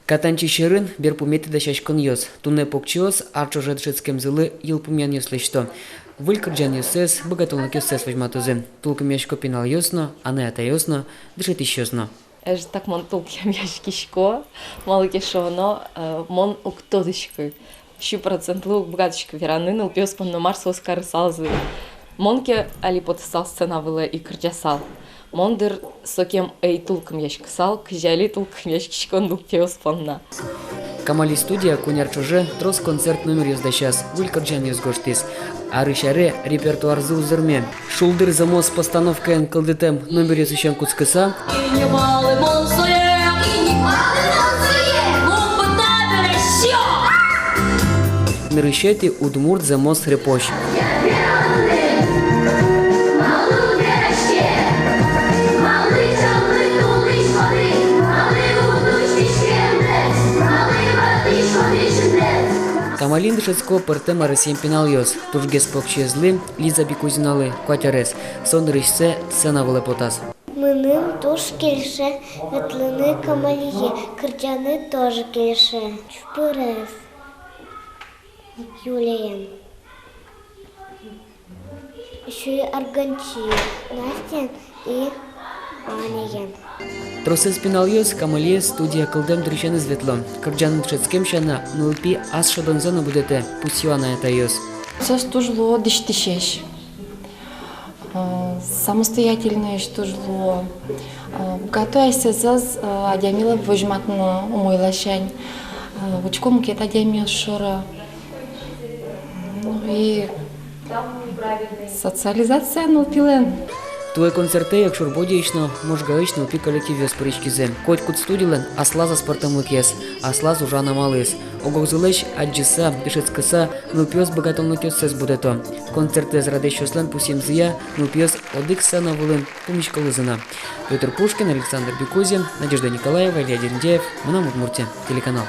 Катанчи шерын бер пумети да шашкон йос. Туне покчиос арчо жедшецкем зылы ел пумен йос лечто. Вылькырджан йосес, богатолнак йосес возьматузе. Тулкам яшко пинал йосно, а не ата йосно, дышит ищосно. Аж так мон тулкам яшкишко, малыки шоно, мон уктодышкы. 100% лук богатышка веранын, улпиос пон Марс Оскар салзы. Монке али потсал сцена вылы и кырджасал. Мондыр сокем эй тулкам яшкасал, кыжали тулкам яшкишкон улпиос понна. Камали студия куняр чуже трос концерт номер ёздащас, вылькырджан ёзгоштис. Арышаре репертуар зузырме. Шулдыр замос постановка эн кылдытем номер ёзыщан куцкыса. Нырыщети удмурт замос репощ. Камалин дышецко пыртема рысем пинал йос. Тужгес покчезлы, Лиза бикузиналы, кватярес. Сон рышсе сцена вылы потас. Мынын туш келше, ветлыны камалие, кырджаны тоже келше. Чпырес. Юлиен. Еще и Арганчи, Настя и Аняен. Тросес пинал йос, Камалие студия кылдем дрыщен изветло. Кырджанын дышецкем шана, нылпи ас шадонзона будете, пусюана это йос. Все стужло дыштышеш. Самостоятельное стужло. Готовя сезаз, адямила возьматно умойлашень. Учком кет адямил шора. Ну и социализация нылпилен. Твой концерты, як шурбодіечно, можгаично пі колектив йос порічкізе. Коть кут студілен, асла за спортом ликес, асла зужана малис. Огогзулеш аджиса, дышецкаса, нылпіос богатолнок йосес будето. Концерти з радещослен пусім зия, нылпіос одикса на вулин пумічка лизина. Петр Пушкин, Александр Бекузин, Надежда Николаева, Илья Дерендеев, Мунам Удмуртия, телеканал.